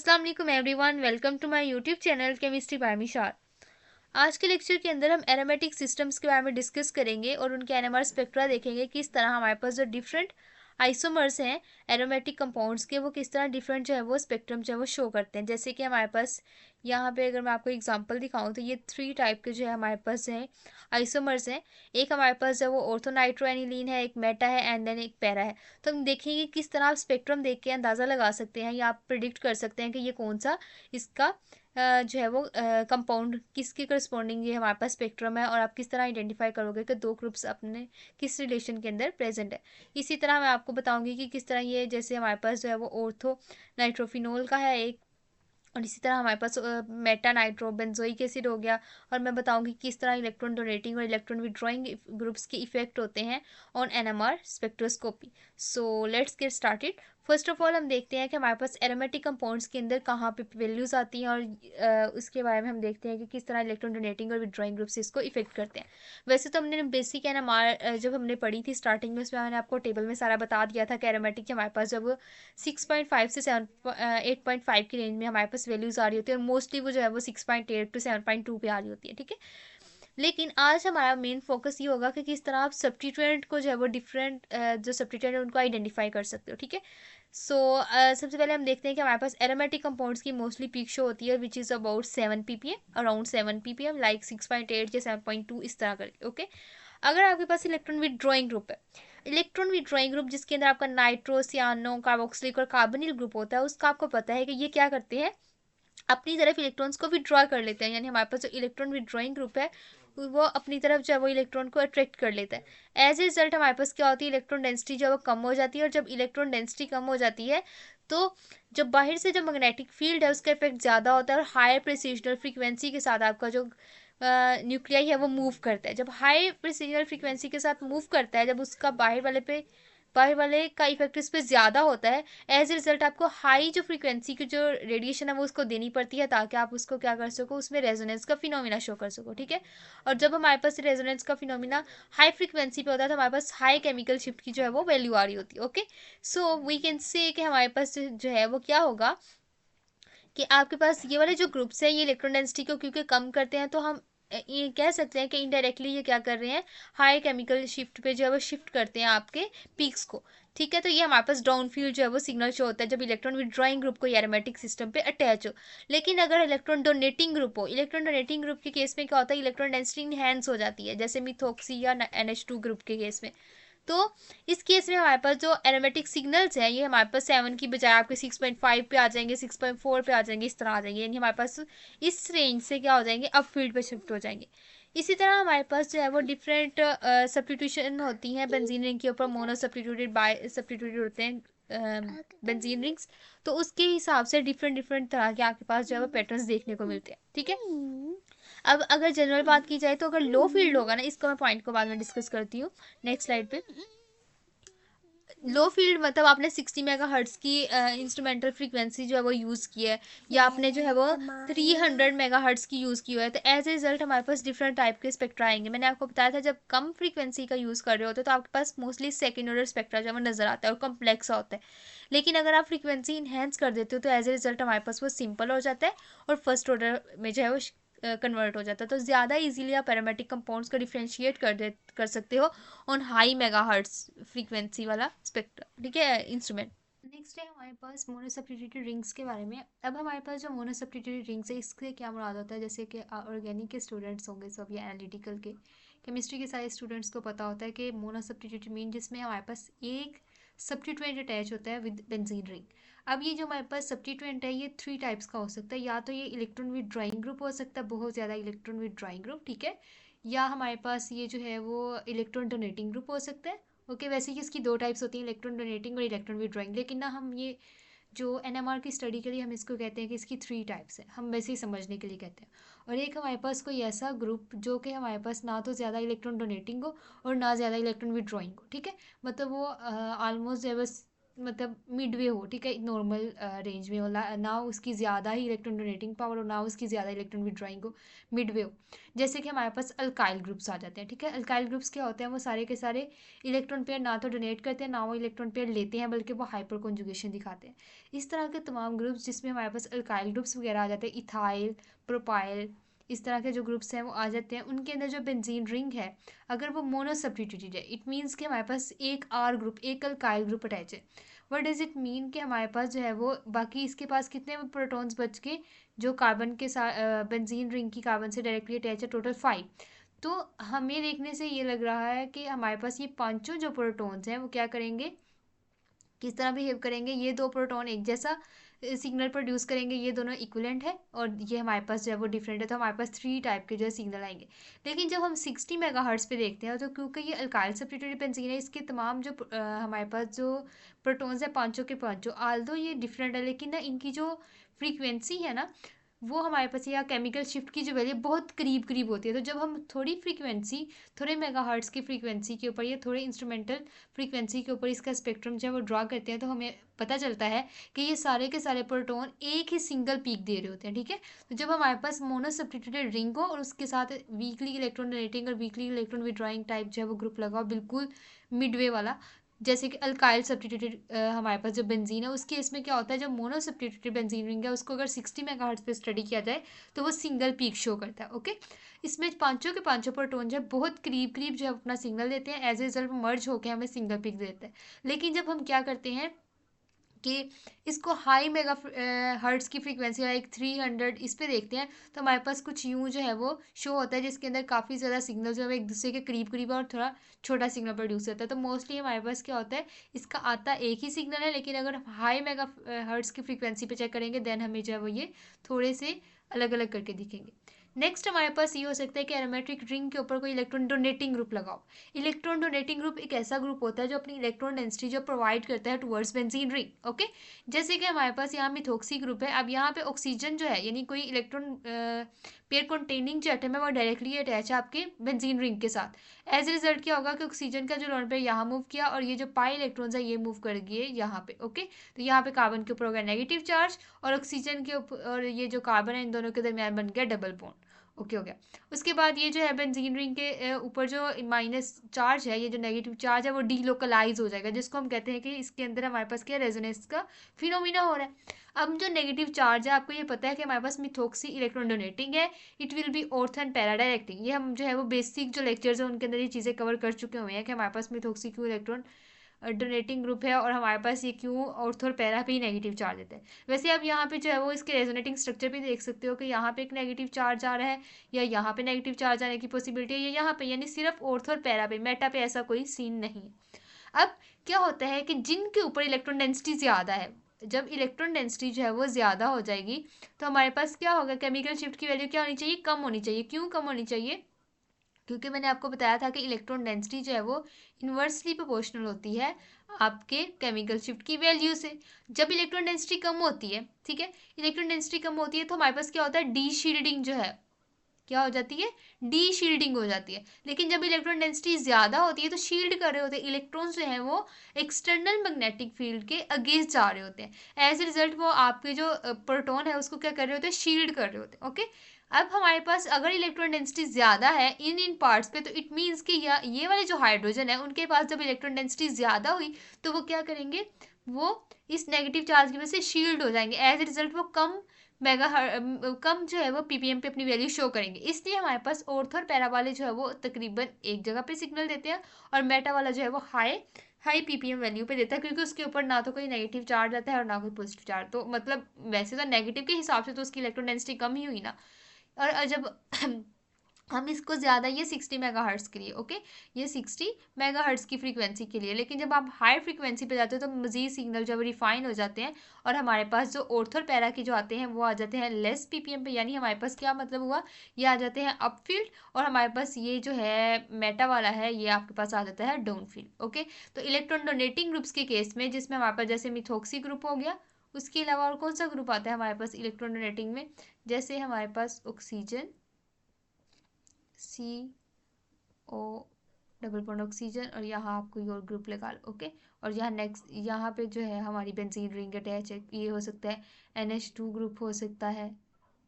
अस्सलाम वालेकुम everyone, welcome to my YouTube channel chemistry by Mishal. आज के लेक्चर के अंदर हम एरोमेटिक सिस्टम्स के बारे में डिस्कस करेंगे और उनके एनएमआर स्पेक्ट्रा देखेंगे। किस तरह हमारे पास जो डिफरेंट आइसोमर्स हैं एरोमेटिक कंपाउंड्स के, वो किस तरह डिफरेंट जो है वो स्पेक्ट्रम जो है वो शो करते हैं। जैसे कि हमारे पास यहाँ पे अगर मैं आपको एग्जांपल दिखाऊं तो ये 3 टाइप के जो है हमारे पास हैं आइसोमर्स हैं। एक हमारे पास जो है वो ऑर्थोनाइट्रोएनिलीन है, एक मेटा है एंड देन एक पैरा है। तो हम देखेंगे किस तरह आप स्पेक्ट्रम देख के अंदाज़ा लगा सकते हैं या आप प्रिडिक्ट कर सकते हैं कि ये कौन सा इसका जो है वो कंपाउंड किसके करस्पॉन्डिंग ये हमारे पास स्पेक्ट्रम है, और आप किस तरह आइडेंटिफाई करोगे कि दो ग्रुप्स अपने किस रिलेशन के अंदर प्रेजेंट है। इसी तरह मैं आपको बताऊंगी कि किस तरह ये, जैसे हमारे पास जो है वो ऑर्थो नाइट्रोफिनोल का है एक, और इसी तरह हमारे पास मेटा नाइट्रो बेंजोइक एसिड हो गया। और मैं बताऊंगी किस तरह इलेक्ट्रॉन डोनेटिंग और इलेक्ट्रॉन विड्रॉइंग ग्रुप्स के इफेक्ट होते हैं on NMR spectroscopy. So let's get started. First of all हम देखते हैं कि हमारे पास एरोमेटिक कंपाउंड्स के अंदर कहाँ पे वैल्यूज आती हैं, और उसके बारे में हम देखते हैं कि किस तरह इलेक्ट्रॉन डोनेटिंग और विड्रॉइंग ग्रुप्स इसको इफेक्ट करते हैं। वैसे तो हमने बेसिक एनएमआर जब हमने पढ़ी थी स्टार्टिंग में, उसमें मैंने आपको टेबल में सारा बता दिया था कि एरोमेटिक के हमारे पास जब 6.5 से 8.5 की रेंज में हमारे पास वैल्यूज आ रही होती है, और मोस्टली वो जो है वो 6.8 टू 7.2 पे आ रही होती है। ठीक है, लेकिन आज हमारा मेन फोकस ये होगा कि किस तरह आप सब्स्टिट्यूएंट को जो है वो डिफरेंट जो सब्स्टिट्यूएंट है उनको आइडेंटिफाई कर सकते हो। ठीक है, सो सबसे पहले हम देखते हैं कि हमारे पास एरोमेटिक कंपाउंड्स की मोस्टली पीक शो होती है which is about 7 ppm, around 7 ppm, like 6.8 या 7.2 इस तरह करके। ओके, अगर आपके पास इलेक्ट्रॉन विड्रॉइंग ग्रुप है, इलेक्ट्रॉन विड्रॉइंग ग्रुप जिसके अंदर आपका नाइट्रो, सियानो, कार्बोक्सिलिक और कार्बोनिल ग्रुप होता है, उसका आपको पता है कि ये क्या करते हैं, अपनी तरफ इलेक्ट्रॉन्स को विड्रॉ कर लेते हैं। यानी हमारे पास जो इलेक्ट्रॉन विड्रॉइंग ग्रुप है वो अपनी तरफ जो है वो इलेक्ट्रॉन को अट्रैक्ट कर लेता है। एज ए रिजल्ट हमारे पास क्या होती है, इलेक्ट्रॉन डेंसिटी जो है वो कम हो जाती है, और जब इलेक्ट्रॉन डेंसिटी कम हो जाती है तो जब बाहर से जो मैग्नेटिक फील्ड है उसका इफेक्ट ज़्यादा होता है, और हायर प्रेसिशनल फ्रीक्वेंसी के साथ आपका जो न्यूक्लियाई है वो मूव करता है। जब हाई प्रेसिशनल फ्रीक्वेंसी के साथ मूव करता है, जब उसका बाहर वाले का इफेक्ट इस पर ज़्यादा होता है, एज ए रिजल्ट आपको हाई जो फ्रीक्वेंसी की जो रेडिएशन है वो उसको देनी पड़ती है, ताकि आप उसको क्या कर सको, उसमें रेजोनेंस का फिनोमिना शो कर सको। ठीक है, और जब हमारे पास रेजोनेंस का फिनोमिना हाई फ्रीक्वेंसी पे होता है तो हमारे पास हाई केमिकल शिफ्ट की जो है वो वैल्यू आ रही होती है। Okay, so we can say कि हमारे पास जो है वो क्या होगा कि आपके पास ये वाले जो ग्रुप्स हैं ये इलेक्ट्रॉन डेंसिटी को क्योंकि कम करते हैं, तो हम ये कह सकते हैं कि इनडायरेक्टली ये क्या कर रहे हैं, हाई केमिकल शिफ्ट पे जो है वो शिफ्ट करते हैं आपके पीक्स को। ठीक है, तो ये हमारे पास डाउन फील्ड जो है वो सिग्नल शो होता है जब इलेक्ट्रॉन विड्रॉइंग ग्रुप को एरोमेटिक सिस्टम पे अटैच हो। लेकिन अगर इलेक्ट्रॉन डोनेटिंग ग्रुप हो, इलेक्ट्रॉन डोनेटिंग ग्रुप के केस में क्या होता है, इलेक्ट्रॉन डेंसिटी इनहेंस हो जाती है, जैसे मिथोक्सी या NH2 ग्रुप के केस में। तो इस केस में हमारे पास जो एरोमेटिक सिग्नल्स हैं ये हमारे पास 7 की बजाय आपके 6.5 पे आ जाएंगे, 6.4 पे आ जाएंगे, इस तरह आ जाएंगे। यानी हमारे पास इस रेंज से क्या हो जाएंगे, अप फील्ड पे शिफ्ट हो जाएंगे। इसी तरह हमारे पास जो है वो डिफरेंट सब्स्टिट्यूशन होती हैं बेंजीन रिंग के ऊपर, मोनो सब्स्टिट्यूटेड बाय सब्स्टिट्यूटेड होते हैं बेंजीन रिंग्स। तो उसके हिसाब से डिफरेंट डिफरेंट तरह के आपके पास जो है वो पैटर्न्स देखने को मिलते हैं। ठीक है, अब अगर जनरल बात की जाए तो अगर लो फील्ड होगा ना, इसको मैं पॉइंट को बाद में डिस्कस करती हूँ नेक्स्ट स्लाइड पे। लो फील्ड मतलब आपने 60 मेगाहर्ट्ज की इंस्ट्रूमेंटल फ्रीक्वेंसी जो है वो यूज़ की है, या आपने जो है वो 300 मेगाहर्ट्ज की यूज़ की हुआ है, तो एज ए रिजल्ट हमारे पास डिफरेंट टाइप के स्पेक्ट्रा आएंगे। मैंने आपको बताया था जब कम फ्रीक्वेंसी का यूज़ कर रहे होते तो आपके पास मोस्टली सेकेंड ऑर्डर स्पेक्ट्रा जो है वो नजर आता है और कम्प्लेक्स होता है। लेकिन अगर आप फ्रीक्वेंसी इन्हेंस कर देते हो तो एज ए रिजल्ट हमारे पास वो सिंपल हो जाता है और फर्स्ट ऑर्डर में जो है वो कन्वर्ट हो जाता है। तो ज़्यादा इजीली आप एरोमेटिक कंपाउंड्स को डिफ्रेंशिएट कर सकते हो ऑन हाई मेगाहर्ट्ज फ्रीक्वेंसी वाला स्पेक्ट्रम। ठीक है, इंस्ट्रूमेंट। नेक्स्ट है हमारे पास मोनोसब्स्टिट्यूटेड रिंग्स के बारे में। अब हमारे पास जो मोनोसब्स्टिट्यूटेड रिंग्स है इससे क्या मुराद होता है, जैसे कि ऑर्गेनिक के स्टूडेंट्स होंगे सब या एनालिटिकल के, केमिस्ट्री के सारे स्टूडेंट्स को पता होता है कि मोनोसब्स्टिट्यूटेड मीन जिसमें हमारे पास एक सब्स्टिट्यूएंट अटैच होता है विद बेंजीन रिंग। अब ये जो हमारे पास सब्स्टिट्यूएंट है ये 3 टाइप्स का हो सकता है, या तो ये इलेक्ट्रॉन विड्रॉइंग ग्रुप हो सकता है, बहुत ज़्यादा इलेक्ट्रॉन विड्रॉइंग ग्रुप। ठीक है, या हमारे पास ये जो है वो इलेक्ट्रॉन डोनेटिंग ग्रुप हो सकता है। ओके, वैसे ही इसकी 2 टाइप्स होती हैं, इलेक्ट्रॉन डोनेटिंग और इलेक्ट्रॉन विड्रॉइंग, लेकिन ना हम ये जो एनएमआर की स्टडी के लिए हम इसको कहते हैं कि इसकी 3 टाइप्स है, हम वैसे ही समझने के लिए कहते हैं। और एक हमारे पास कोई ऐसा ग्रुप जो कि हमारे पास ना तो ज़्यादा इलेक्ट्रॉन डोनेटिंग हो और ना ज़्यादा इलेक्ट्रॉन विड्रॉइंग हो। ठीक है, मतलब वो ऑलमोस्ट जो है बस मतलब मिडवे हो, ठीक है, नॉर्मल रेंज में हो, ना उसकी ज़्यादा ही इलेक्ट्रॉन डोनेटिंग पावर हो, ना उसकी ज़्यादा इलेक्ट्रॉन विड्रॉइंग हो, मिडवे हो। जैसे कि हमारे पास अल्काइल ग्रुप्स आ जाते हैं, ठीक है। अल्काइल ग्रुप्स क्या होते हैं, वो सारे के सारे इलेक्ट्रॉन पेयर ना तो डोनेट करते हैं, ना वो इलेक्ट्रॉन पेयर लेते हैं, बल्कि वो हाइपर कॉन्जुगेशन दिखाते हैं। इस तरह के तमाम ग्रुप्स जिसमें हमारे पास अल्काइल ग्रुप्स वगैरह आ जाते हैं, इथाइल, प्रोपाइल, इस तरह के जो ग्रुप्स हैं वो आ जाते हैं। उनके अंदर जो बेंजीन रिंग है, अगर वो मोनो सब्स्टिट्यूटेड है, इट मीन्स कि हमारे पास एक आर ग्रुप, एक अल्काइल ग्रुप अटैच है। व्हाट डज इट मीन कि हमारे पास जो है वो बाकी इसके पास कितने प्रोटॉन्स बच के, जो कार्बन के साथ बेंजीन रिंग की कार्बन से डायरेक्टली अटैच है, टोटल 5। तो हमें देखने से ये लग रहा है कि हमारे पास ये पांचों जो प्रोटॉन्स हैं वो क्या करेंगे, किस तरह बिहेव करेंगे, ये दो प्रोटॉन एक जैसा सिग्नल प्रोड्यूस करेंगे, ये दोनों इक्विवेलेंट है, और ये हमारे पास जो है वो डिफरेंट है, तो हमारे पास 3 टाइप के जो है सिग्नल आएंगे। लेकिन जब हम 60 मेगाहर्ट्ज पे देखते हैं, तो क्योंकि ये अल्काइल सब्स्टिट्यूटेड बेंजीन है, इसके तमाम जो हमारे पास जो प्रोटॉन्स है पांचों के पांचों, आल्दो ये डिफरेंट है, लेकिन ना इनकी जो फ्रीक्वेंसी है ना, वो हमारे पास या केमिकल शिफ्ट की जो वैल्यू बहुत करीब करीब होती है। तो जब हम थोड़ी फ्रीक्वेंसी, थोड़े मेगाहर्ट्ज की फ्रीक्वेंसी के ऊपर या थोड़े इंस्ट्रूमेंटल फ्रीक्वेंसी के ऊपर इसका स्पेक्ट्रम जो है वो ड्रा करते हैं, तो हमें पता चलता है कि ये सारे के सारे प्रोटॉन एक ही सिंगल पीक दे रहे होते हैं, ठीक है। तो जब हमारे पास मोनो सब्स्टिट्यूटेड रिंग हो और उसके साथ वीकली इलेक्ट्रॉन डोनेटिंग और वीकली इलेक्ट्रॉन विड्रॉइंग टाइप जो है वो ग्रुप लगा, बिल्कुल मिडवे वाला, जैसे कि अल्काइल सब्स्टिट्यूटेड हमारे पास जो बेंजीन है, उसके इसमें क्या होता है, जब मोनो सब्स्टिट्यूटेड बेंजीन रिंग है उसको अगर 60 मेगाहर्ट्ज पे स्टडी किया जाए तो वो सिंगल पीक शो करता है। ओके, इसमें पांचों के पांचों प्रोटॉन जो है बहुत करीब करीब जो है अपना सिग्नल देते हैं, एज ए रिजल्ट मर्ज होकर हमें सिंगल पीक देता है। लेकिन जब हम क्या करते हैं कि इसको हाई मेगा हर्ट्स की फ्रीक्वेंसी लाइक 300 इस पे देखते हैं, तो हमारे पास कुछ यूँ जो है वो शो होता है, जिसके अंदर काफ़ी ज़्यादा सिग्नल जो है एक दूसरे के करीब करीब है और थोड़ा छोटा सिग्नल प्रोड्यूस होता है। तो मोस्टली हमारे पास क्या होता है, इसका आता एक ही सिग्नल है, लेकिन अगर हम हाई मेगा हर्ट्स की फ्रीक्वेंसी पे चेक करेंगे, देन हमें जो है वो ये थोड़े से अलग अलग करके दिखेंगे। नेक्स्ट हमारे पास ये हो सकता है कि एरोमेट्रिक रिंग के ऊपर कोई इलेक्ट्रॉन डोनेटिंग ग्रुप लगाओ। इलेक्ट्रॉन डोनेटिंग ग्रुप एक ऐसा ग्रुप होता है जो अपनी इलेक्ट्रॉन डेंसिटी जो प्रोवाइड करता है टुवर्ड्स बेंजीन रिंग। ओके, जैसे कि हमारे पास यहाँ मिथोक्सी ग्रुप है। अब यहाँ पे ऑक्सीजन जो है, यानी कोई इलेक्ट्रॉन पेयर कंटेनिंग जो एटम है वो डायरेक्टली अटैच है आपके बेंजीन रिंग के साथ। एज ए रिजल्ट क्या होगा कि ऑक्सीजन का जो लोन पेयर यहाँ मूव किया और ये जो पाई इलेक्ट्रॉन्स है ये मूव कर गए यहाँ पे। ओके, तो यहाँ पे कार्बन के ऊपर होगा नेगेटिव चार्ज और ऑक्सीजन के ऊपर, और ये जो कार्बन है इन दोनों के दरमियान बन गया डबल बॉन्ड। ओके हो गया। उसके बाद ये जो है बेंजीन रिंग के ऊपर जो माइनस चार्ज है, ये जो नेगेटिव चार्ज है वो डीलोकलाइज हो जाएगा, जिसको हम कहते हैं कि इसके अंदर हमारे पास क्या रेजोनेंस का फिनोमिना हो रहा है। अब जो नेगेटिव चार्ज है, आपको ये पता है कि हमारे पास मिथोक्सी इलेक्ट्रॉन डोनेटिंग है, it will be ortho and para directing. ये हम जो है वो बेसिक जो लेक्चर्स है उनके अंदर ये चीज़ें कवर कर चुके हुए हैं कि हमारे पास मिथोक्सी क्यों इलेक्ट्रॉन डोनेटिंग ग्रुप है और हमारे पास ये क्यों ऑर्थो और पैरा पे ही नेगेटिव चार्ज देता है। वैसे आप यहाँ पे जो है वो इसके रेजोनेटिंग स्ट्रक्चर भी देख सकते हो कि यहाँ पे एक नेगेटिव चार्ज आ रहा है, या यहाँ पे नेगेटिव चार्ज आने की पॉसिबिलिटी है, या यहाँ पे, यानी सिर्फ ऑर्थो और पैरा पे, मेटा पे ऐसा कोई सीन नहीं है। अब क्या होता है कि जिनके ऊपर इलेक्ट्रॉन डेंसिटी ज़्यादा है, जब इलेक्ट्रॉन डेंसिटी जो है वो ज़्यादा हो जाएगी, तो हमारे पास क्या होगा, केमिकल शिफ्ट की वैल्यू क्या होनी चाहिए, कम होनी चाहिए। क्यों कम होनी चाहिए, क्योंकि मैंने आपको बताया था कि इलेक्ट्रॉन डेंसिटी जो है वो इन्वर्सली प्रोपोर्शनल होती है आपके केमिकल शिफ्ट की वैल्यू से। जब इलेक्ट्रॉन डेंसिटी कम होती है, ठीक है, इलेक्ट्रॉन डेंसिटी कम होती है, तो हमारे पास क्या होता है, डी शील्डिंग जो है, क्या हो जाती है, डी शील्डिंग हो जाती है। लेकिन जब इलेक्ट्रॉन डेंसिटी ज़्यादा होती है, तो शील्ड कर रहे होते हैं इलेक्ट्रॉन्स जो हैं वो एक्सटर्नल मैग्नेटिक फील्ड के अगेंस्ट जा रहे होते हैं। एज ए रिजल्ट वो आपके जो प्रोटॉन है उसको क्या कर रहे होते हैं, शील्ड कर रहे होते हैं। ओके, अब हमारे पास अगर इलेक्ट्रॉन डेंसिटी ज़्यादा है इन पार्ट्स पे, तो इट मीन्स कि ये वाले जो हाइड्रोजन है उनके पास जब इलेक्ट्रॉन डेंसिटी ज़्यादा हुई, तो वो क्या करेंगे, वो इस नेगेटिव चार्ज की वजह से शील्ड हो जाएंगे। एज ए रिजल्ट वो कम जो है वो पीपीएम पे अपनी वैल्यू शो करेंगे। इसलिए हमारे पास ऑर्थो और पैरा वाले जो है वो तकरीबन एक जगह पे सिग्नल देते हैं, और मेटा वाला जो है वो हाई हाई पीपीएम वैल्यू पे देता है, क्योंकि उसके ऊपर ना तो कोई नेगेटिव चार्ज आता है और ना कोई पॉजिटिव चार्ज। तो मतलब वैसे तो नेगेटिव के हिसाब से तो उसकी इलेक्ट्रॉन डेंसिटी कम ही हुई ना। और जब हम इसको ज़्यादा, ये 60 मेगाहर्ट्ज़ के लिए, ओके, ये 60 मेगाहर्ट्ज़ की फ्रीक्वेंसी के लिए, लेकिन जब आप हाई फ्रीक्वेंसी पे जाते हो तो मज़ीद सिग्नल जब रिफाइन हो जाते हैं, और हमारे पास जो ऑर्थो और पैरा के जो आते हैं वो आ जाते हैं लेस पीपीएम पे, यानी हमारे पास क्या मतलब हुआ, ये आ जाते हैं अप फील्ड, और हमारे पास ये जो है मेटा वाला है ये आपके पास आ जाता है डाउन फील्ड। ओके, तो इलेक्ट्रॉन डोनेटिंग ग्रुप्स के केस में, जिसमें हमारे पास जैसे मिथोक्सी ग्रुप हो गया, उसके अलावा और कौन सा ग्रुप आता है हमारे पास इलेक्ट्रॉन डोनेटिंग में, जैसे हमारे पास oxygen, CO double bond oxygen, और यहाँ आप कोई और ग्रुप लगा लो, ओके। और यहाँ नेक्स्ट यहाँ पे जो है हमारी बेंजीन रिंग अटैच है, ये हो सकता है NH2 ग्रुप हो सकता है,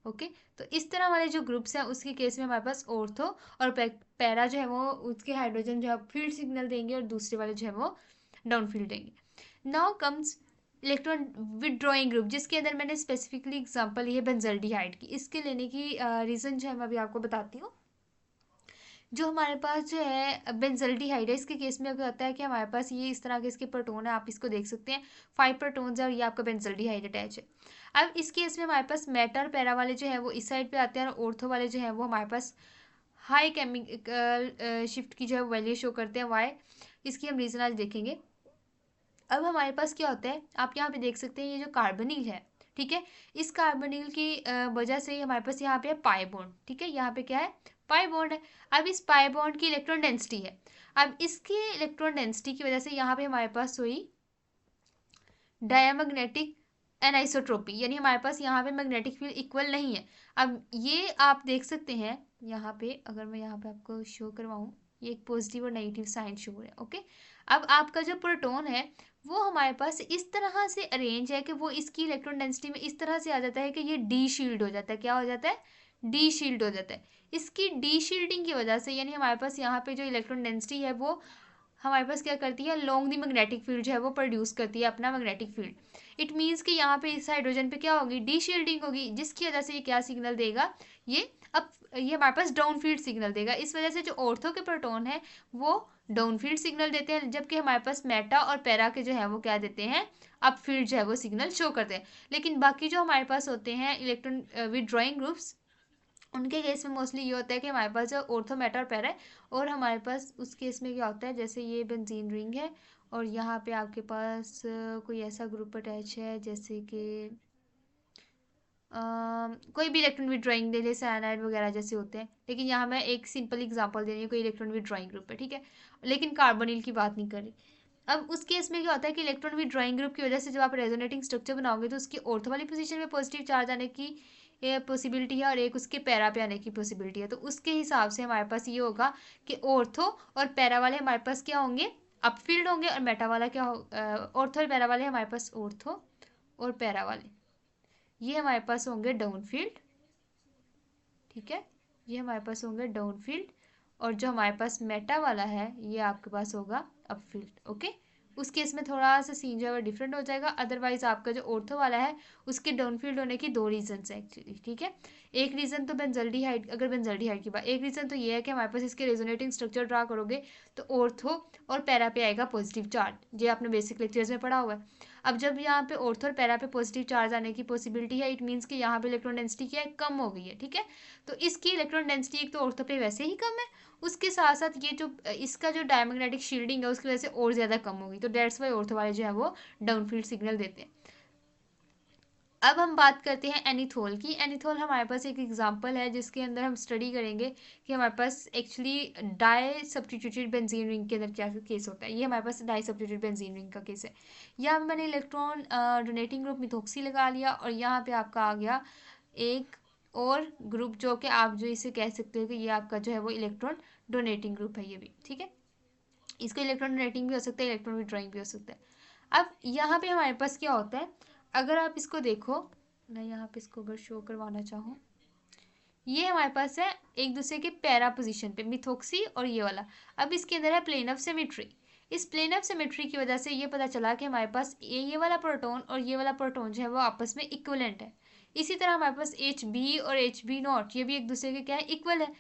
ओके। तो इस तरह वाले जो ग्रुप्स हैं उसके केस में हमारे पास ऑर्थो और पैरा जो है वो उसके हाइड्रोजन जो है फील्ड सिग्नल देंगे और दूसरे वाले जो है वो डाउन फील्ड देंगे। Now comes electron withdrawing group, जिसके अंदर मैंने स्पेसिफिकली एग्जांपल ली है बेंजल्डिहाइड की। इसके लेने की रीज़न जो है मैं अभी आपको बताती हूँ। जो हमारे पास जो है बेंजल्डिहाइड है, इसके केस में क्या होता है कि हमारे पास ये इस तरह के इसके प्रोटोन है, आप इसको देख सकते हैं 5 प्रोटोन्स है और ये आपका बेंजल्डिहाइड अटैच है। अब इस केस में हमारे पास मेटा और पैरा वाले जो है वो इस साइड पे आते हैं और ऑर्थो वाले जो है वो हमारे पास हाई केमिकल शिफ्ट की जो है वैल्यू शो करते हैं वाई। इसकी हम रीज़न आज देखेंगे। अब हमारे पास क्या होता है, आप यहाँ पे देख सकते हैं ये जो कार्बोनिल है, ठीक है, इस कार्बोनिल की वजह से हमारे पास यहाँ पे है पाई बॉन्ड, ठीक है, यहाँ पे क्या है पाई बॉन्ड है। अब इस पाई बॉन्ड की इलेक्ट्रॉन डेंसिटी है, अब इसकी इलेक्ट्रॉन डेंसिटी की वजह से यहाँ पे हमारे पास हुई डायमैग्नेटिक एनाइसोट्रोपी, यानी हमारे पास यहाँ पे मैग्नेटिक फील्ड इक्वल नहीं है। अब ये आप देख सकते हैं यहाँ पे, अगर मैं यहाँ पे आपको शो करवाऊँ, ये एक पॉजिटिव और नेगेटिव साइन शो है, ओके। अब आपका जो प्रोटॉन है वो हमारे पास इस तरह से अरेंज है कि वो इसकी इलेक्ट्रॉन डेंसिटी में इस तरह से आ जाता है कि ये डी शील्ड हो जाता है। क्या हो जाता है? डी शील्ड हो जाता है। इसकी डी शील्डिंग की वजह से यानी हमारे पास यहाँ पे जो इलेक्ट्रॉन डेंसिटी है वो हमारे पास क्या करती है, लॉन्ग दी मैग्नेटिक फील्ड जो है वो प्रोड्यूस करती है अपना मैग्नेटिक फील्ड। इट मीन्स कि यहाँ पे इस हाइड्रोजन पे क्या होगी, डी शील्डिंग होगी, जिसकी वजह से ये क्या सिग्नल देगा, ये अब ये हमारे पास डाउन फील्ड सिग्नल देगा। इस वजह से जो ऑर्थो के प्रोटॉन है वो डाउन फील्ड सिग्नल देते हैं, जबकि हमारे पास मेटा और पैरा के जो है वो क्या देते हैं, अप फील्ड जो है वो सिग्नल शो करते हैं। लेकिन बाकी जो हमारे पास होते हैं इलेक्ट्रॉन विदड्रॉइंग ग्रुप्स, उनके केस में मोस्टली ये होता है कि हमारे पास जो ऑर्थो मेटा और पैरा है, और हमारे पास उस केस में क्या होता है, जैसे ये बेंजीन रिंग है और यहाँ पे आपके पास कोई ऐसा ग्रुप अटैच है जैसे कि कोई भी इलेक्ट्रॉन विदड्रॉइंग दे ले, साइनाइड वगैरह जैसे होते हैं, लेकिन यहाँ मैं एक सिंपल एग्जांपल दे रही हूँ, कोई इलेक्ट्रॉन विदड्रॉइंग ग्रुप है, ठीक है, लेकिन कार्बोनिल की बात नहीं कर रही। अब उस केस में क्या होता है कि इलेक्ट्रॉन विदड्रॉइंग ग्रुप की वजह से जब आप रेजोनेटिंग स्ट्रक्चर बनाओगे तो उसकी ऑर्थो वाली पोजीशन में पॉजिटिव चार्ज आने की पॉसिबिलिटी है और एक उसके पैरा पे आने की पॉसिबिलिटी है। तो उसके हिसाब से हमारे पास ये होगा कि ऑर्थो और पैरा वाले हमारे पास क्या होंगे, अपफील्ड होंगे, और मेटा वाला क्या हो, ऑर्थो और पैरा वाले हमारे पास ऑर्थो और पैरा वाले ये हमारे पास होंगे डाउन फील्ड, ठीक है, ये हमारे पास होंगे डाउन फील्ड, और जो हमारे पास मेटा वाला है ये आपके पास होगा अप फील्ड, ओके। उस केस में थोड़ा सा सीन जो है वो डिफरेंट हो जाएगा, अदरवाइज आपका जो ऑर्थो वाला है उसके डाउन फील्ड होने की दो रीजंस है एक्चुअली, ठीक है। एक रीज़न तो बेंजल्डिहाइड, अगर बेंजल्डिहाइड की बात, एक रीज़न तो ये है कि हमारे पास इसके रेजोनेटिंग स्ट्रक्चर ड्रा करोगे तो ऑर्थो और पैरा पे आएगा पॉजिटिव चार्ज, ये आपने बेसिक लेक्चर्स में पढ़ा हुआ है। अब जब यहाँ पे ऑर्थो और पैरा पे पॉजिटिव चार्ज आने की पॉसिबिलिटी है, इट मीन्स कि यहाँ पे इलेक्ट्रॉन डेंसिटी क्या है, कम हो गई है, ठीक है। तो इसकी इलेक्ट्रॉन डेंसिटी एक तो ऑर्थो पे वैसे ही कम है, उसके साथ साथ ये जो इसका जो डायमैग्नेटिक शील्डिंग है उसकी वजह से और ज़्यादा कम होगी, तो डेट्स वाई ऑर्थो वाले जो है वो डाउन फील्ड सिग्नल देते हैं। अब हम बात करते हैं एनीथोल की। एनीथोल हमारे पास एक एग्जांपल है जिसके अंदर हम स्टडी करेंगे कि हमारे पास actually disubstituted benzene ring के अंदर क्या केस होता है। ये हमारे पास डाई सब्स्टिट्यूटेड बेंजीन रिंग का केस है। यहाँ पे मैंने इलेक्ट्रॉन डोनेटिंग ग्रुप मिथोक्सी लगा लिया और यहाँ पे आपका आ गया एक और ग्रुप जो कि आप जो इसे कह सकते हो कि ये आपका जो है वो इलेक्ट्रॉन डोनेटिंग ग्रुप है, ये भी ठीक है। इसको इलेक्ट्रॉन डोनेटिंग भी हो सकता है, इलेक्ट्रॉन विड्रॉइंग भी हो सकता है। अब यहाँ पे हमारे पास क्या होता है, अगर आप इसको देखो, मैं यहाँ पे इसको अगर शो करवाना चाहूँ, ये हमारे पास है एक दूसरे के पैरा पोजीशन पे मिथोक्सी और ये वाला। अब इसके अंदर है प्लेन ऑफ सिमेट्री। इस प्लेन ऑफ सिमेट्री की वजह से ये पता चला कि हमारे पास ये वाला प्रोटॉन और ये वाला प्रोटॉन जो है वो आपस में इक्वलेंट है। इसी तरह हमारे पास HB और HB0 ये भी एक दूसरे के क्या है, इक्वल है।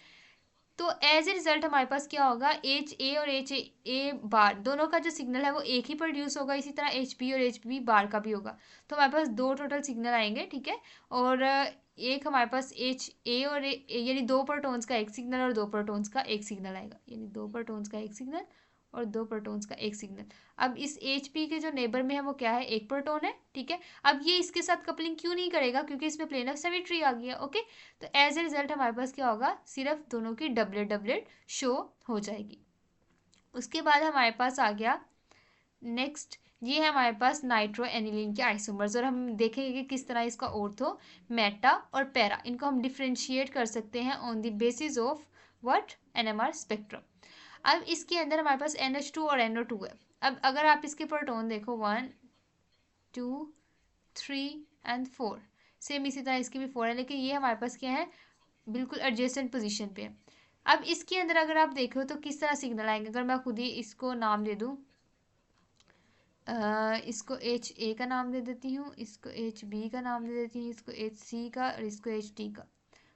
तो एज ए रिजल्ट हमारे पास क्या होगा, HA और HA बार दोनों का जो सिग्नल है वो एक ही प्रोड्यूस होगा, इसी तरह HB और HB बार का भी होगा। तो हमारे पास दो टोटल सिग्नल आएंगे, ठीक है। और एक हमारे पास HA और यानी दो प्रोटॉन्स का एक सिग्नल और दो प्रोटॉन्स का एक सिग्नल आएगा, यानी दो प्रोटॉन्स का एक सिग्नल और दो प्रोटॉन्स का एक सिग्नल। अब इस HP के जो नेबर में है वो क्या है, एक प्रोटॉन है, ठीक है। अब ये इसके साथ कपलिंग क्यों नहीं करेगा, क्योंकि इसमें प्लेन ऑफ सिमेट्री आ गया, ओके। तो एज ए रिजल्ट हमारे पास क्या होगा, सिर्फ दोनों की डबलेट डबलेट शो हो जाएगी। उसके बाद हमारे पास आ गया नेक्स्ट, ये है हमारे पास नाइट्रो एनिलीन के आइसोमर्स, और हम देखेंगे कि किस तरह इसका ऑर्थो मेटा और पैरा इनको हम डिफ्रेंशिएट कर सकते हैं on the basis of what, NMR spectrum. अब इसके अंदर हमारे पास NH2 और NO2 है। अब अगर आप इसके प्रोटॉन देखो 1 2 3 एंड 4, सेम इसी तरह इसके भी 4 है, लेकिन ये हमारे पास क्या है, बिल्कुल एडजेसेंट पोजीशन पे है। अब इसके अंदर अगर आप देखो तो किस तरह सिग्नल आएंगे, अगर मैं खुद ही इसको नाम दे दूँ, इसको HA का नाम दे देती हूँ, इसको HB का नाम दे देती हूँ, इसको HC का और इसको HD का।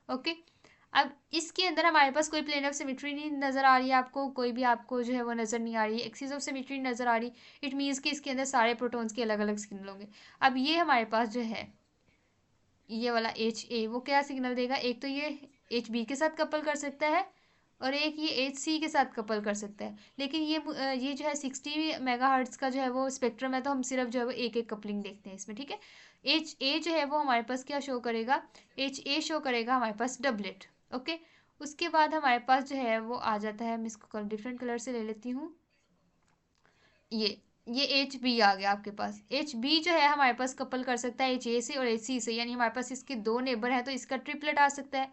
ओके, अब इसके अंदर हमारे पास कोई प्लेन ऑफ सिमेट्री नहीं नज़र आ रही है आपको, कोई भी आपको जो है वो नज़र नहीं आ रही है, एक्सिस ऑफ सिमेट्री नज़र आ रही। इट मीन्स कि इसके अंदर सारे प्रोटॉन्स के अलग अलग सिग्नल होंगे। अब ये हमारे पास जो है ये वाला HA वो क्या सिग्नल देगा, एक तो ये HB के साथ कपल कर सकता है और एक ये HC के साथ कपल कर सकता है। लेकिन ये जो है 60 मेगाहर्ट्ज का जो है वो स्पेक्ट्रम है, तो हम सिर्फ जो है वो एक एक कपलिंग देखते हैं इसमें, ठीक है। HA जो है वो हमारे पास क्या शो करेगा, HA शो करेगा हमारे पास डबलेट। ओके, उसके बाद हमारे पास जो है वो आ जाता है, मैं इसको डिफरेंट कलर से ले लेती हूँ, ये HB आ गया आपके पास। HB जो है हमारे पास कपल कर सकता है HA से और HC से, यानी हमारे पास इसके दो नेबर हैं तो इसका ट्रिपलेट आ सकता है।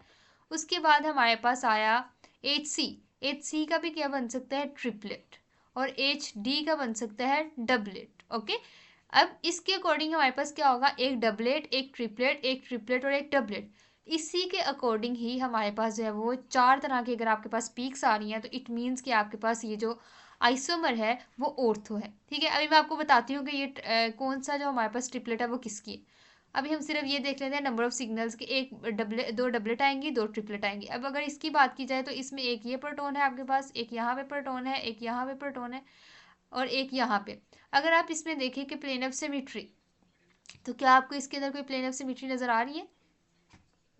उसके बाद हमारे पास आया HC, HC का भी क्या बन सकता है, ट्रिपलेट, और HD का बन सकता है डबलेट। ओके, अब इसके अकॉर्डिंग हमारे पास क्या होगा, एक डबलेट, एक ट्रिपलेट और एक डबलेट। इसी के अकॉर्डिंग ही हमारे पास जो है वो चार तरह की अगर आपके पास पीक्स आ रही हैं तो इट मीन्स कि आपके पास ये जो आइसोमर है वो ऑर्थो है, ठीक है। अभी मैं आपको बताती हूँ कि ये कौन सा जो हमारे पास ट्रिपलेट है वो किसकी है। अभी हम सिर्फ ये देख लेते हैं नंबर ऑफ सिग्नल्स के, एक दो डबलेट आएंगी, दो ट्रिपलेट आएंगी। अब अगर इसकी बात की जाए तो इसमें एक ये प्रोटोन है आपके पास, एक यहाँ पे प्रोटोन है, एक यहाँ पे प्रोटोन है और एक यहाँ पे। अगर आप इसमें देखें कि प्लेन ऑफ सिमेट्री, तो क्या आपको इसके अंदर कोई प्लेन ऑफ सिमेट्री नजर आ रही है,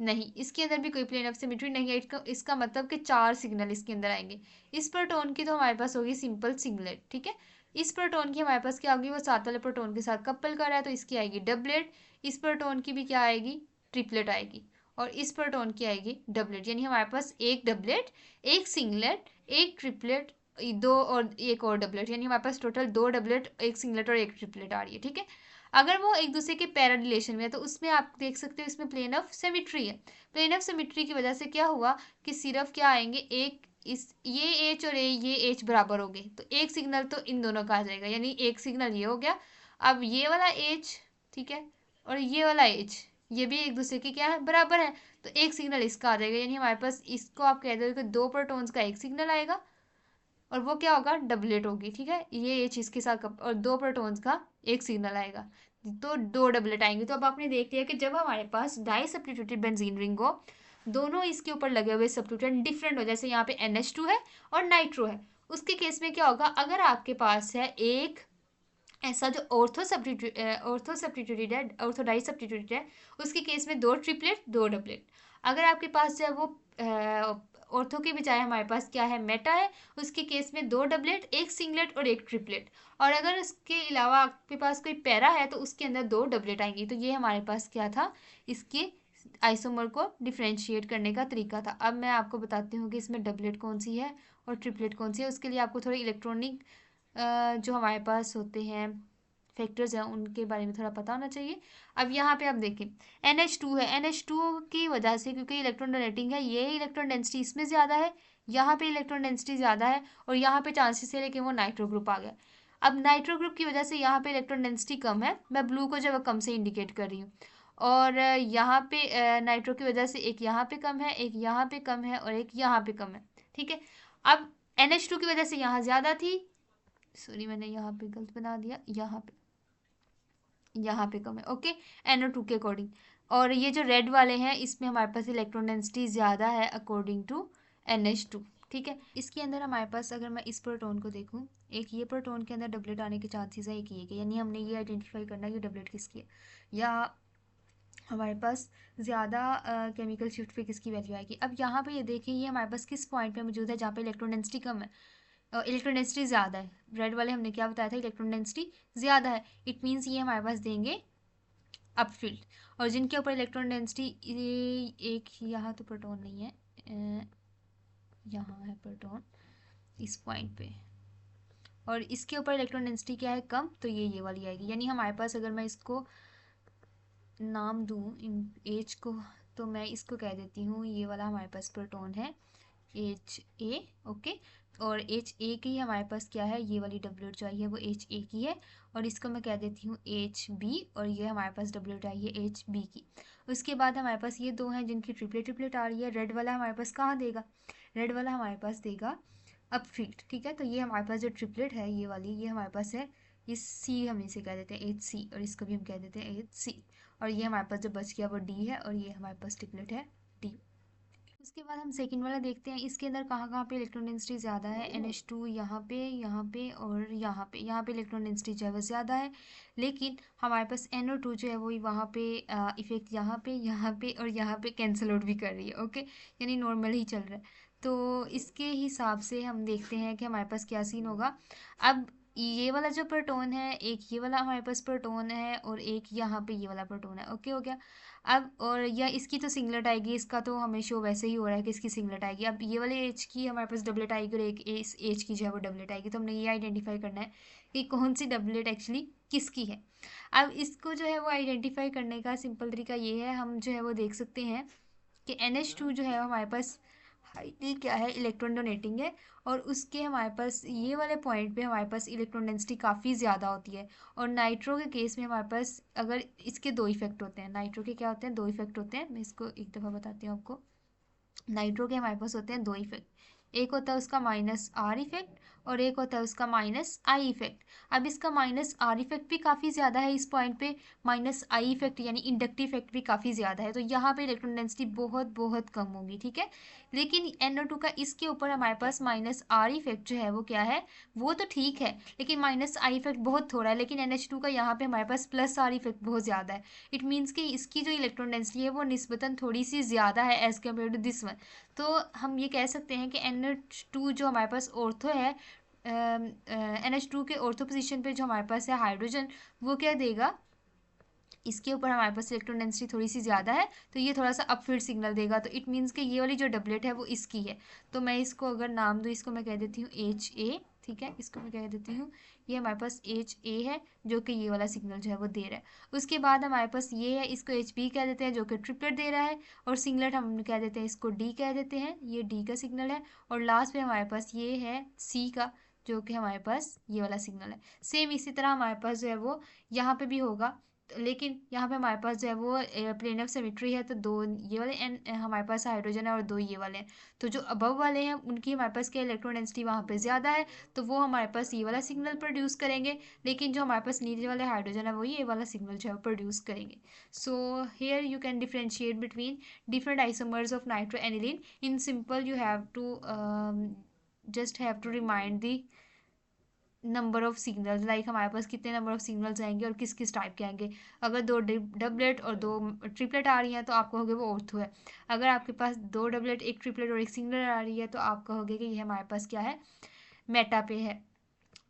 नहीं, इसके अंदर भी कोई प्लेन ऑफ सिमेट्री नहीं है। इसका मतलब कि चार सिग्नल इसके अंदर आएंगे। इस प्रोटोन की तो हमारे पास होगी सिंपल सिंगलेट, ठीक है। इस प्रोटोन की हमारे पास क्या होगी, वो साथ वाले प्रोटोन के साथ कपल कर रहा है तो इसकी आएगी डबलेट। इस प्रोटोन की भी क्या आएगी, ट्रिपलेट आएगी, और इस प्रोटोन की आएगी डबलेट। यानी हमारे पास एक डबलेट, एक सिंगलेट, एक ट्रिपलेट, दो और एक और डबलेट, यानी हमारे पास टोटल दो डबलेट, एक सिंगलेट और एक ट्रिपलेट आ रही है, ठीक है। अगर वो एक दूसरे के पैरा रिलेशन में है तो उसमें आप देख सकते हो इसमें प्लेन ऑफ सिमेट्री है। प्लेन ऑफ सिमेट्री की वजह से क्या हुआ कि सिर्फ क्या आएंगे, एक इस ये एच और ये एच बराबर हो गए तो एक सिग्नल तो इन दोनों का आ जाएगा, यानी एक सिग्नल ये हो गया। अब ये वाला एच, ठीक है, और ये वाला एच, ये भी एक दूसरे के क्या है, बराबर है, तो एक सिग्नल इसका आ जाएगा। यानी हमारे पास इसको आप कह दो कि दो प्रोटॉन्स का एक सिग्नल आएगा और वो क्या होगा, डबलेट होगी, ठीक है। ये एच इसके साथ और दो प्रोटॉन्स का एक सिग्नल आएगा, तो दो डबलेट आएंगे। तो अब आपने देख लिया कि जब हमारे पास डाई सब्स्टिट्यूटेड बेंजीन रिंग हो, दोनों इसके ऊपर लगे हुए सब्स्टिट्यूटेंट डिफरेंट हो, जैसे यहाँ पे NH2 है और नाइट्रो है, उसके केस में क्या होगा, अगर आपके पास है एक ऐसा जो ऑर्थो सब्स्टिट्यूटेड है, ऑर्थो डाई सब्स्टिट्यूटेड है, उसके केस में दो ट्रिपलेट दो डबलेट। अगर आपके पास जो है वो ऑर्थो के बजाय हमारे पास क्या है, मेटा है, उसके केस में दो डबलेट, एक सिंगलेट और एक ट्रिपलेट। और अगर इसके अलावा आपके पास कोई पैरा है तो उसके अंदर दो डबलेट आएंगी। तो ये हमारे पास क्या था, इसके आइसोमर को डिफ्रेंशिएट करने का तरीका था। अब मैं आपको बताती हूँ कि इसमें डबलेट कौन सी है और ट्रिपलेट कौन सी है। उसके लिए आपको थोड़ी इलेक्ट्रॉनिक जो हमारे पास होते हैं फैक्टर्स हैं उनके बारे में थोड़ा पता होना चाहिए। अब यहाँ पे आप देखें NH2 है, NH2 की वजह से, क्योंकि इलेक्ट्रॉन डोनेटिंग है, ये इलेक्ट्रॉन डेंसिटी इसमें ज़्यादा है, यहाँ पे इलेक्ट्रॉन डेंसिटी ज़्यादा है और यहाँ पे चांसेस है लेकिन वो नाइट्रो ग्रुप आ गया। अब नाइट्रो ग्रुप की वजह से यहाँ पे इलेक्ट्रॉन डेंसिटी कम है, मैं ब्लू को जो है कम से इंडिकेट कर रही हूँ, और यहाँ पे नाइट्रो की वजह से एक यहाँ पे कम है, एक यहाँ पे कम है और एक यहाँ पे कम है, ठीक है। अब NH2 की वजह से यहाँ ज़्यादा थी, सॉरी मैंने यहाँ पे गलत बना दिया, यहाँ पे कम है, ओके, NO2 के अकॉर्डिंग। और ये जो रेड वाले हैं इसमें हमारे पास इलेक्ट्रॉन डेंसिटी ज़्यादा है अकॉर्डिंग टू NH2, ठीक है। इसके अंदर हमारे पास अगर मैं इस प्रोटोन को देखूँ, एक ये प्रोटोन के अंदर डबलेट आने के चांसेस है, एक ये के, यानी हमने ये आइडेंटिफाई करना है कि डबलेट किसकी है, या हमारे पास ज़्यादा केमिकल शिफ्ट पे किसकी वैल्यू आएगी। अब यहाँ पे ये देखें ये हमारे पास किस पॉइंट पे मौजूद है जहाँ पे इलेक्ट्रॉन डेंसिटी कम है, इलेक्ट्रॉन डेंसिटी ज़्यादा है। रेड वाले हमने क्या बताया था, इलेक्ट्रॉन डेंसिटी ज़्यादा है, इट मीन्स ये हमारे पास देंगे अपफील्ड। और जिनके ऊपर इलेक्ट्रॉन डेंसिटी, एक यहाँ तो प्रोटॉन नहीं है, यहाँ है प्रोटॉन इस पॉइंट पे, और इसके ऊपर इलेक्ट्रॉन डेंसिटी क्या है, कम, तो ये वाली आएगी। यानी हमारे पास अगर मैं इसको नाम दूँ इन एज को, तो मैं इसको कह देती हूँ ये वाला हमारे पास प्रोटॉन है, एच ए, ओके। और एच ए की हमारे पास क्या है, ये वाली डबलेट जो आई है वो एच ए की है, और इसको मैं कह देती हूँ एच बी, और ये हमारे पास डबलेट आई है एच बी की। उसके बाद हमारे पास ये दो हैं जिनकी ट्रिपलेट ट्रिपलेट आ रही है। रेड वाला हमारे पास कहाँ देगा, रेड वाला हमारे पास देगा अपफील्ड, ठीक है। तो ये हमारे पास जो ट्रिपलेट है ये वाली, ये हमारे पास है, ये सी हम इसे कह देते हैं एच सी, और इसको भी हम कह देते हैं एच सी। और ये हमारे पास जो बच गया वो डी है, और ये हमारे पास ट्रिपलेट है डी। उसके बाद हम सेकंड वाला देखते हैं, इसके अंदर कहाँ कहाँ पे इलेक्ट्रॉन डेंसिटी ज़्यादा है। NH2 यहाँ पे और यहाँ पे इलेक्ट्रॉन डेंसिटी जो है वो ज़्यादा है, लेकिन हमारे पास NO2 जो है वो वहाँ पे इफेक्ट यहाँ पे और यहाँ पे कैंसिल आउट भी कर रही है, ओके, यानी नॉर्मल ही चल रहा है। तो इसके हिसाब से हम देखते हैं कि हमारे पास क्या सीन होगा। अब ये वाला जो प्रोटॉन है, एक ये वाला हमारे पास प्रोटॉन है, और एक यहाँ पे ये वाला प्रोटॉन है, ओके हो गया। अब और या इसकी तो सिंगलेट आएगी, इसका तो हमें शो वैसे ही हो रहा है कि इसकी सिंगलेट आएगी। अब ये वाले एच की हमारे पास डबलेट आएगी, और एक इस एच की जो है वो डबलेट आएगी। तो हमने ये आइडेंटिफाई करना है कि कौन सी डबलेट एक्चुअली किसकी है। अब इसको जो है वो आइडेंटिफाई करने का सिंपल तरीका ये है, हम जो है वो देख सकते हैं कि NH2 जो है हमारे पास हाईली क्या है, इलेक्ट्रॉन डोनेटिंग है, और उसके हमारे पास ये वाले पॉइंट पे हमारे पास इलेक्ट्रॉन डेंसिटी काफ़ी ज़्यादा होती है। और नाइट्रो के केस में हमारे पास अगर इसके दो इफेक्ट होते हैं, नाइट्रो के क्या होते हैं, दो इफेक्ट होते हैं। मैं इसको एक दफ़ा बताती हूँ आपको। नाइट्रो के हमारे पास होते हैं दो इफेक्ट, एक होता है उसका -R इफेक्ट, और एक होता है उसका -I इफेक्ट। अब इसका -R इफेक्ट भी काफ़ी ज़्यादा है इस पॉइंट पे, -I इफेक्ट यानी इंडक्टिव इफेक्ट भी काफ़ी ज़्यादा है, तो यहाँ पे इलेक्ट्रॉन डेंसिटी बहुत बहुत कम होगी, ठीक है। लेकिन NO2 का इसके ऊपर हमारे पास -R इफेक्ट जो है वो क्या है, वो तो ठीक है, लेकिन -I इफेक्ट बहुत थोड़ा है। लेकिन NH2 का यहाँ पे हमारे पास +R इफेक्ट बहुत ज़्यादा है। इट मीन्स कि इसकी जो इलेक्ट्रॉन डेंसिटी है वो निस्बतन थोड़ी सी ज़्यादा है as compare to this one. तो हम ये कह सकते हैं कि NH2 जो हमारे पास ऑर्थो है, NH2 के ऑर्थो पोजीशन पे जो हमारे पास है हाइड्रोजन, वो क्या देगा, इसके ऊपर हमारे पास इलेक्ट्रॉन डेंसिटी थोड़ी सी ज़्यादा है, तो ये थोड़ा सा अपफील्ड सिग्नल देगा। तो इट मीन्स कि ये वाली जो डबलेट है वो इसकी है। तो मैं इसको अगर नाम दूँ, इसको मैं कह देती हूँ HA, ठीक है, इसको मैं कह देती हूँ, ये हमारे पास HA है जो कि ये वाला सिग्नल जो है वो दे रहा है। उसके बाद हमारे पास ये है, इसको HB कह देते हैं जो कि ट्रिपलेट दे रहा है, और सिंगलेट हम कह देते हैं, इसको D कह देते हैं, ये D का सिग्नल है। और लास्ट में हमारे पास ये है C का, जो कि हमारे पास ये वाला सिग्नल है। सेम इसी तरह हमारे पास जो है वो यहाँ पे भी होगा, लेकिन यहाँ पे हमारे पास जो है वो प्लेन ऑफ सिमेट्री है, तो दो ये वाले एन हमारे पास हाइड्रोजन है और दो ये वाले हैं। तो जो अबव वाले हैं उनकी हमारे पास क्या इलेक्ट्रॉन डेंसिटी वहाँ पे ज़्यादा है, तो वो हमारे पास ये वाला सिग्नल प्रोड्यूस करेंगे। लेकिन जो हमारे पास नीचे वाले हाइड्रोजन है वो ये वाला सिग्नल जो है प्रोड्यूस करेंगे। So here you can differentiate between different isomers of nitro aniline. In simple you have to just have to remind the number of signals, like हमारे पास कितने नंबर ऑफ सिग्नल्स आएंगे और किस किस टाइप के आएंगे। अगर दो डबलेट और दो ट्रिपलेट आ रही हैं तो आप कहोगे वो ऑर्थो है। अगर आपके पास दो डबलेट, एक ट्रिपलेट और एक सिंगल आ रही है तो आप कहोगे कि ये हमारे पास क्या है, मेटा पे है,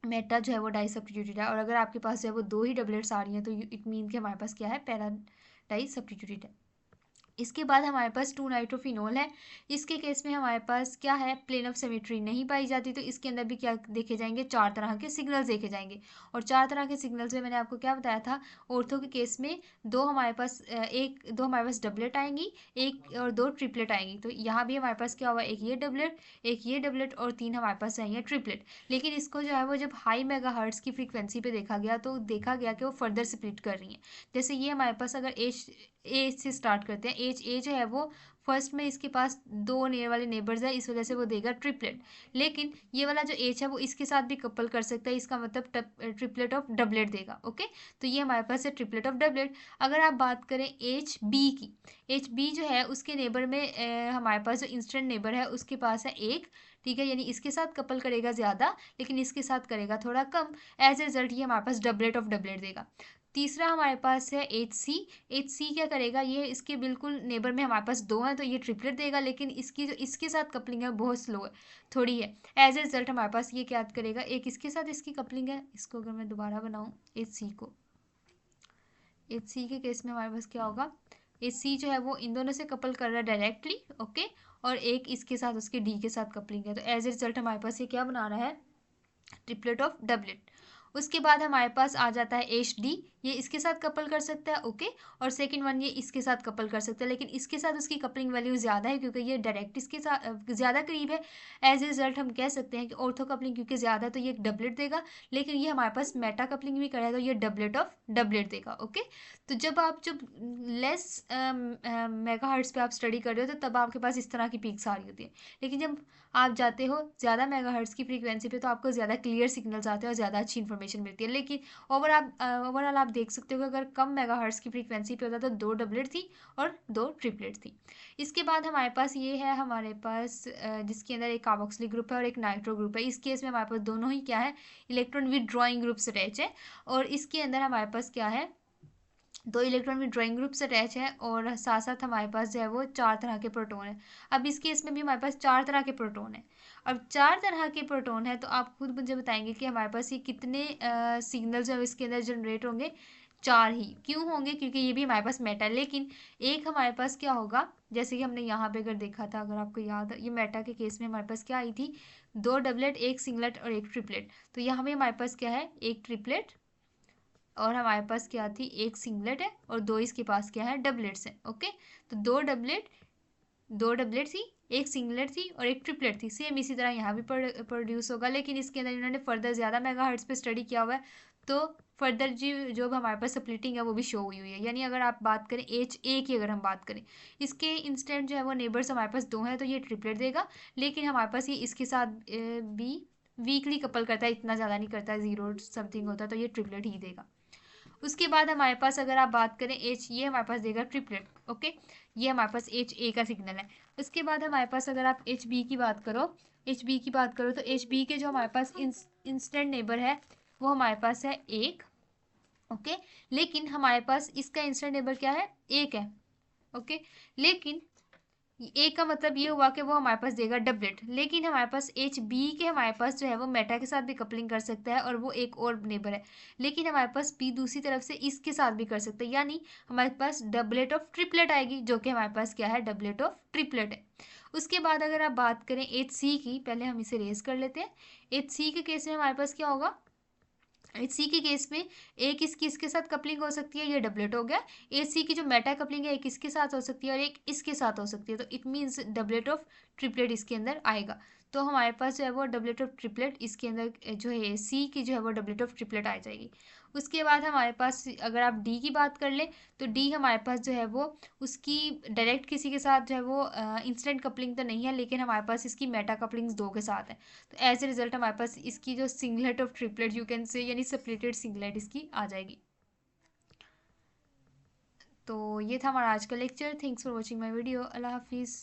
मेटा जो है वो डाई सब्स्टिट्यूटेड है। और अगर आपके पास जो है वो दो ही डबलेट्स आ रही हैं तो इट मीन कि हमारे पास क्या है, पैरा डाई सब्स्टिट्यूटेड है। इसके बाद हमारे पास 2-नाइट्रोफिनोल है। इसके केस में हमारे पास क्या है, प्लेन ऑफ सिमेट्री नहीं पाई जाती, तो इसके अंदर भी क्या देखे जाएंगे, चार तरह के सिग्नल्स देखे जाएंगे। और चार तरह के सिग्नल्स में मैंने आपको क्या बताया था, ऑर्थो के केस में दो हमारे पास डबलेट आएंगी, एक और दो ट्रिपलेट आएंगी। तो यहाँ भी हमारे पास क्या हुआ, एक ये डबलेट और तीन हमारे पास आएंगे ट्रिपलेट। लेकिन इसको जो है वो जब हाई मेगाहर्ट्ज़ की फ्रीक्वेंसी पे देखा गया तो देखा गया कि वो फर्दर स्प्लिट कर रही हैं। जैसे ये हमारे पास अगर ए से स्टार्ट करते हैं, एज ए जो है वो फर्स्ट में इसके पास दो नियर वाले नेबर्स है, इस वजह से वो देगा ट्रिपलेट। लेकिन ये वाला जो एज है वो इसके साथ भी कपल कर सकता है, इसका मतलब ट्रिपलेट ऑफ डबलेट देगा, ओके। तो ये हमारे पास है ट्रिपलेट ऑफ डबलेट। अगर आप बात करें एच बी की, एच बी जो है उसके नेबर में हमारे पास जो इंस्टेंट नेबर है उसके पास है एक, ठीक है, यानी इसके साथ कपल करेगा ज़्यादा लेकिन इसके साथ करेगा थोड़ा कम। एज ए रिजल्ट ये हमारे पास डबलेट ऑफ डबलेट देगा। तीसरा हमारे पास है एच सी क्या करेगा, ये इसके बिल्कुल नेबर में हमारे पास दो हैं तो ये ट्रिपलेट देगा, लेकिन इसकी जो इसके साथ कपलिंग है बहुत स्लो है, थोड़ी है। एज ए रिजल्ट हमारे पास ये क्या करेगा, एक इसके साथ इसकी कपलिंग है, इसको अगर मैं दोबारा बनाऊँ एच सी को, एच सी के केस में हमारे पास क्या होगा, एच सी जो है वो इन दोनों से कपल कर रहा है डायरेक्टली, ओके, और एक इसके साथ उसके डी के साथ कपलिंग है। तो एज ए रिजल्ट हमारे पास ये क्या बना रहा है, ट्रिपलेट ऑफ डबलेट। उसके बाद हमारे पास आ जाता है एच डी, ये इसके साथ कपल कर सकता है, ओके, और सेकंड वन ये इसके साथ कपल कर सकता है, लेकिन इसके साथ उसकी कपलिंग वैल्यू ज़्यादा है क्योंकि ये डायरेक्ट इसके साथ ज़्यादा करीब है। एज ए रिजल्ट हम कह सकते हैं कि ऑर्थो कपलिंग क्योंकि ज़्यादा तो ये एक डबलेट देगा, लेकिन ये हमारे पास मेटा कपलिंग भी करेगा तो ये डबलेट ऑफ डबलेट देगा, ओके। तो जब लेस मेगाहर्ट्ज़ पे आप स्टडी कर रहे हो तो तब आपके पास इस तरह की पीक्स आ रही होती है, लेकिन जब आप जाते हो ज़्यादा मेगाहर्ट्ज़ की फ्रीक्वेंसी पे तो आपको ज़्यादा क्लियर सिग्नल्स आते हैं और ज़्यादा अच्छी इन्फॉर्मेशन मिलती है। लेकिन ओवरऑल आप देख सकते हो कि अगर कम मेगाहर्ट्ज़ की फ्रीक्वेंसी पे होता तो 2 डबलेट थी और 2 ट्रिपलेट थी। इसके बाद हमारे पास ये है, हमारे पास जिसके अंदर एक कार्बोक्सिलिक ग्रुप है और एक नाइट्रो ग्रुप है। इस केस में हमारे पास दोनों ही क्या है, इलेक्ट्रॉन विथड्रॉइंग ग्रुप्स अटैच है, और इसके अंदर हमारे पास क्या है, 2 इलेक्ट्रॉन विथड्रॉइंग ग्रुप्स अटैच है और साथ साथ हमारे पास जो है वो 4 तरह के प्रोटॉन है। अब इस केस में भी हमारे पास 4 तरह के प्रोटॉन है। अब 4 तरह के प्रोटॉन है तो आप खुद मुझे बताएंगे कि हमारे पास ये कितने सिग्नल्स जो इसके अंदर जनरेट होंगे। 4 ही क्यों होंगे, क्योंकि ये भी हमारे पास मेटा है, लेकिन एक हमारे पास क्या होगा, जैसे कि हमने यहाँ पे अगर देखा था, अगर आपको याद है, ये मेटा के केस में हमारे पास क्या आई थी, 2 डबलेट, एक सिंगलेट और एक ट्रिपलेट। तो यहाँ पे हमारे पास क्या है, एक ट्रिपलेट और हमारे पास क्या थी, एक सिंगलेट है और 2 इसके पास क्या है, डबलेट्स हैं, ओके। तो 2 डबलेट थी, एक सिंगलेट थी और एक ट्रिपलेट थी। सेम इसी तरह यहाँ भी प्रोड्यूस होगा, लेकिन इसके अंदर इन्होंने फर्दर ज़्यादा मेगाहर्ट्ज़ पे स्टडी किया हुआ है, तो फर्दर जो हमारे पास स्प्लिटिंग है वो भी शो हुई हुई है। यानी अगर आप बात करें H की, अगर हम बात करें इसके इंस्टेंट जो है वो नेबर्स हमारे पास 2 हैं तो ये ट्रिपलेट देगा, लेकिन हमारे पास ये इसके साथ भी वीकली कपल करता है, इतना ज़्यादा नहीं करता है, 0 समथिंग होता है, तो ये ट्रिपलेट ही देगा। उसके बाद हमारे पास अगर आप बात करें H, ये हमारे पास देगा ट्रिपलेट, ओके। ये हमारे पास HA का सिग्नल है। उसके बाद हमारे पास अगर आप HB की बात करो, तो HB के जो हमारे पास इंस्टेंट नेबर है वो हमारे पास है 1, ओके। लेकिन हमारे पास इसका इंस्टेंट नेबर क्या है, 1 है, ओके। लेकिन ए का मतलब ये हुआ कि वो हमारे पास देगा डबलेट, लेकिन हमारे पास HB के हमारे पास जो है वो मेटा के साथ भी कपलिंग कर सकता है और वो एक और नेबर है, लेकिन हमारे पास B दूसरी तरफ से इसके साथ भी कर सकता है, यानी हमारे पास डबलेट ऑफ ट्रिपलेट आएगी, जो कि हमारे पास क्या है, डबलेट ऑफ ट्रिपलेट है। उसके बाद अगर आप बात करें HC की, पहले हम इसे रेज कर लेते हैं। HC के केस में हमारे पास क्या होगा, HC के केस में एक इसके साथ कपलिंग हो सकती है, ये डबलेट हो गया। HC की जो मेटा कपलिंग है एक इसके साथ हो सकती है और एक इसके साथ हो सकती है, तो it means doublet of triplet इसके अंदर आएगा। तो हमारे पास जो है वो डबलेट ऑफ ट्रिपलेट इसके अंदर जो है C की जो है वो डबलेट ऑफ ट्रिपलेट आ जाएगी। उसके बाद हमारे पास अगर आप D की बात कर लें तो D हमारे पास जो है वो उसकी डायरेक्ट किसी के साथ जो है वो इंस्टेंट कपलिंग तो नहीं है, लेकिन हमारे पास इसकी मेटा कपलिंग्स 2 के साथ है, तो एज ए रिजल्ट हमारे पास इसकी जो singlet of triplet you can say, यानी सेपरेटेड सिंगलेट इसकी आ जाएगी। तो ये था हमारा आज का lecture. Thanks for watching my video. अल्लाह हाफिज़।